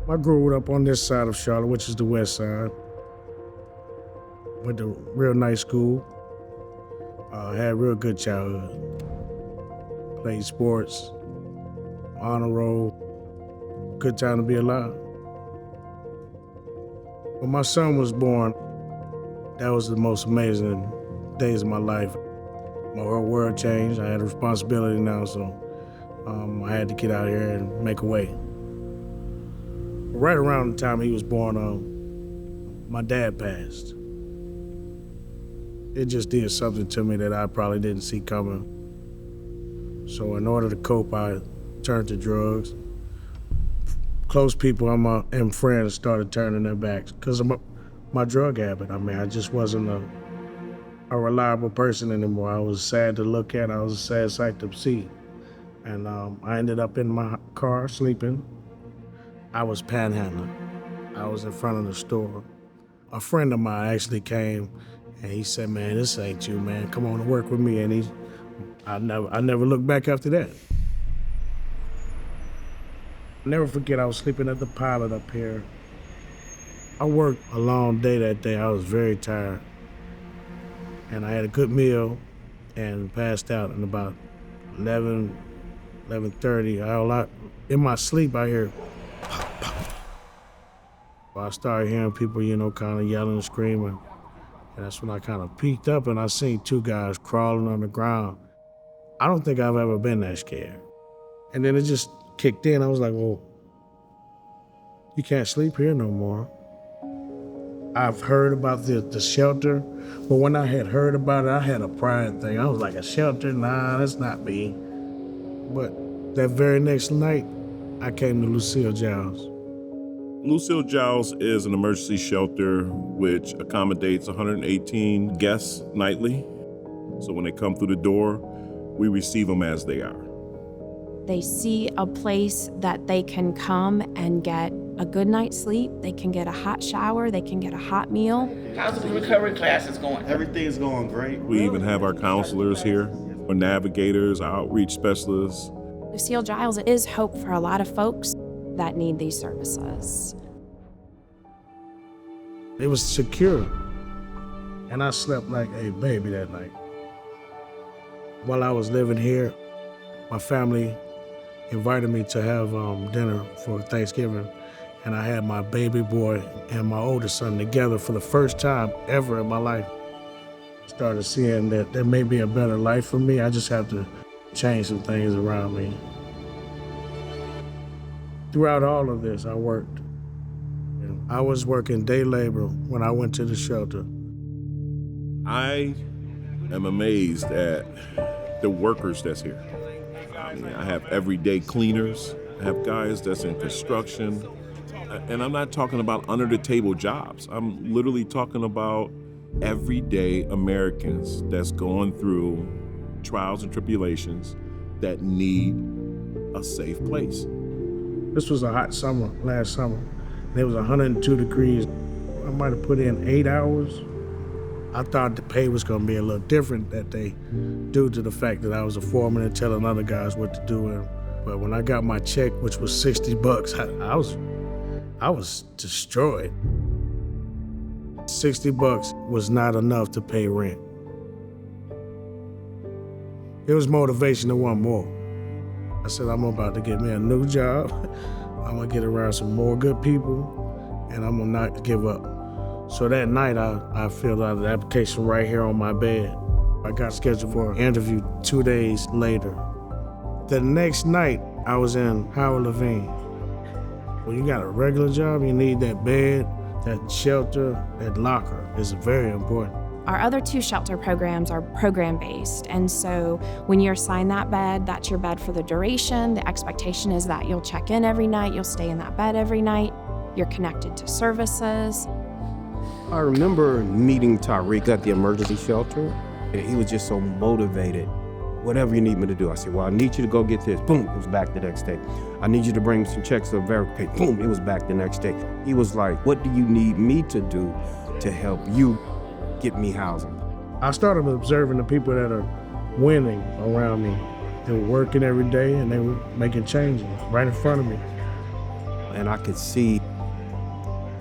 I grew up on this side of Charlotte, which is the west side. Went to real nice school. Had a real good childhood. Played sports, honor roll. Good time to be alive. When my son was born, that was the most amazing days of my life. My whole world changed. I had a responsibility now, so I had to get out here and make a way. Right around the time he was born, my dad passed. It just did something to me that I probably didn't see coming. So in order to cope, I turned to drugs. Close people and friends started turning their backs because of my drug habit. I mean, I just wasn't a reliable person anymore. I was sad to look at. I was a sad sight to see. And I ended up in my car sleeping. I was panhandling. I was in front of the store. A friend of mine actually came and he said, "Man, this ain't you, man. Come on to work with me." And I never looked back after that. I'll never forget, I was sleeping at the Pilot up here. I worked a long day that day. I was very tired. And I had a good meal and passed out in about 11:30. In my sleep, I hear pop, pop. I started hearing people, kind of yelling and screaming. And that's when I kind of peeked up and I seen two guys crawling on the ground. I don't think I've ever been that scared. And then it just kicked in. I was like, well, you can't sleep here no more. I've heard about the shelter, but when I had heard about it, I had a pride thing. I was like, a shelter? Nah, that's not me. But that very next night, I came to Lucille Giles. Lucille Giles is an emergency shelter which accommodates 118 guests nightly. So when they come through the door, we receive them as they are. They see a place that they can come and get a good night's sleep. They can get a hot shower. They can get a hot meal. How's the recovery classes going? Everything's going great. We even have our counselors here, our navigators, our outreach specialists. Lucille Giles is hope for a lot of folks that need these services. It was secure, and I slept like a baby that night. While I was living here, my family invited me to have dinner for Thanksgiving, and I had my baby boy and my oldest son together for the first time ever in my life. I started seeing that there may be a better life for me. I just have to change some things around me. Throughout all of this, I worked. I was working day labor when I went to the shelter. I am amazed at the workers that's here. I mean, I have everyday cleaners, I have guys that's in construction, and I'm not talking about under-the-table jobs. I'm literally talking about everyday Americans that's going through trials and tribulations that need a safe place. This was a hot summer, last summer. It was 102 degrees. I might have put in 8 hours. I thought the pay was gonna be a little different that day due to the fact that I was a foreman and telling other guys what to do. But when I got my check, which was $60, I was destroyed. $60 was not enough to pay rent. It was motivation to want more. I said, I'm about to get me a new job. I'm gonna get around some more good people, and I'm gonna not give up. So that night, I filled out the application right here on my bed. I got scheduled for an interview 2 days later. The next night, I was in Howard Levine. When you got a regular job, you need that bed, that shelter, that locker. It's very important. Our other two shelter programs are program-based, and so when you're assigned that bed, that's your bed for the duration. The expectation is that you'll check in every night, you'll stay in that bed every night, you're connected to services. I remember meeting Tariq at the emergency shelter, and he was just so motivated. Whatever you need me to do. I said, well, I need you to go get this. Boom, it was back the next day. I need you to bring some checks of verification. Boom, it was back the next day. He was like, what do you need me to do to help you get me housing? I started observing the people that are winning around me. They were working every day and they were making changes right in front of me. And I could see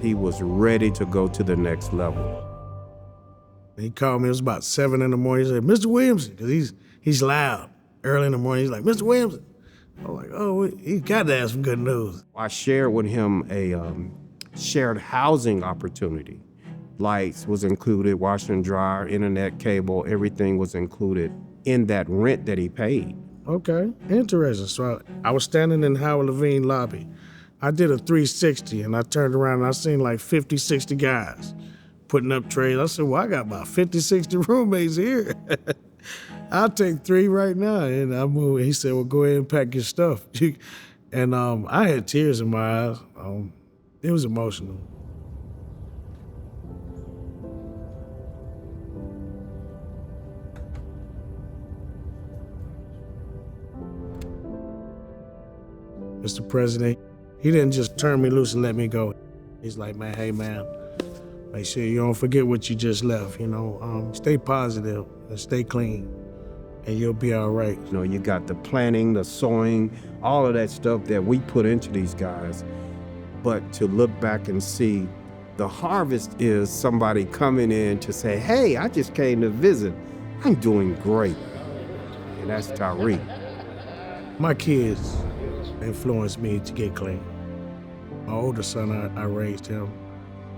he was ready to go to the next level. He called me, it was about 7 in the morning. He said, Mr. Williamson, because he's loud. Early in the morning, he's like, Mr. Williamson. I'm like, oh, he got to have some good news. I shared with him a shared housing opportunity. Lights was included, washer and dryer, internet, cable, everything was included in that rent that he paid. Okay, interesting. So I was standing in Howard Levine lobby. I did a 360 and I turned around and I seen like 50, 60 guys putting up trays. I said, well, I got about 50, 60 roommates here. I'll take 3 right now. And I moved. He said, well, go ahead and pack your stuff. And I had tears in my eyes. It was emotional. Mr. President, he didn't just turn me loose and let me go. He's like, man, hey, man, make sure you don't forget what you just left, stay positive and stay clean, and you'll be all right. You got the planning, the sewing, all of that stuff that we put into these guys. But to look back and see the harvest is somebody coming in to say, hey, I just came to visit. I'm doing great. And that's Tariq. My kids influenced me to get clean. My older son, I raised him.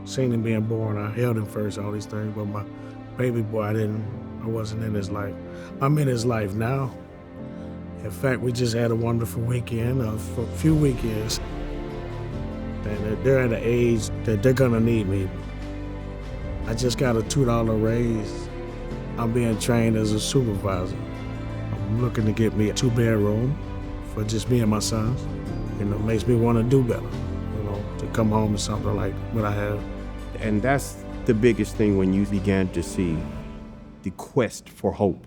Seen him being born, I held him first, all these things, but my baby boy, I wasn't in his life. I'm in his life now. In fact, we just had a wonderful weekend, a few weekends. And they're at an age that they're gonna need me. I just got a $2 raise. I'm being trained as a supervisor. I'm looking to get me a 2-bedroom for just me and my sons. Makes me want to do better, to come home to something like what I have. And that's the biggest thing when you began to see the quest for hope.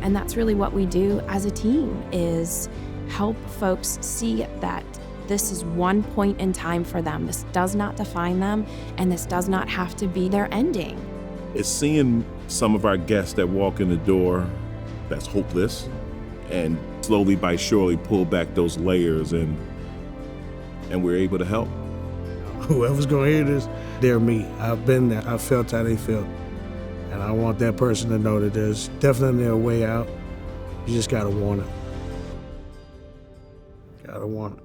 And that's really what we do as a team, is help folks see that this is one point in time for them. This does not define them, and this does not have to be their ending. It's seeing some of our guests that walk in the door that's hopeless, and slowly but surely pull back those layers, and we're able to help. Whoever's gonna hear this, they're me. I've been there. I felt how they felt. And I want that person to know that there's definitely a way out. You just gotta want it. Gotta want it.